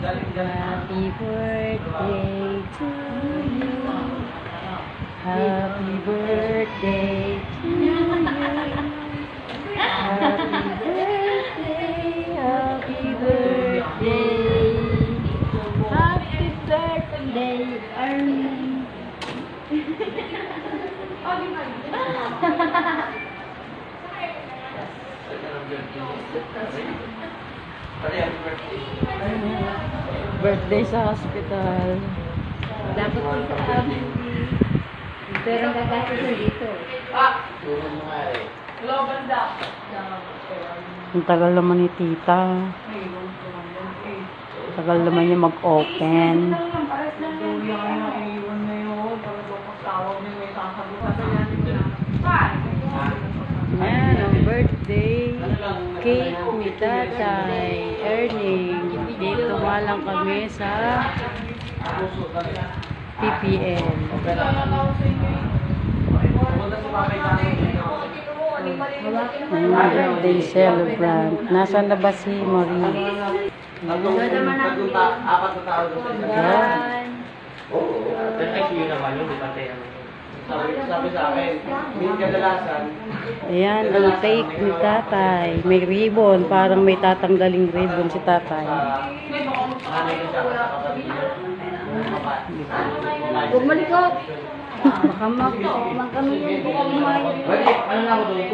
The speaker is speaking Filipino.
Happy birthday to you. Happy birthday to you. Happy birthday, happy birthday. Happy birthday, Ernie. Birthday sa hospital. Dapat ko sabi. Pero ang gagastos dito. Ang tagal naman ni tita. Tagal naman niya mag-open. Ayan, ang birthday cake ni Tatay Ernie. Dito nga lang kami sa PPL. Birthday celebrant. Nasaan na ba si Marie? Apat na tao doon. Oo. Actually naman yun, di ba tayo? Sabi sa akin, may kadalasan. Ayan, ang cake ni Tatay. May ribbon. Parang may tatanggaling ribbon si Tatay. Huwag malikot. Baka kami. Ano na ako doon?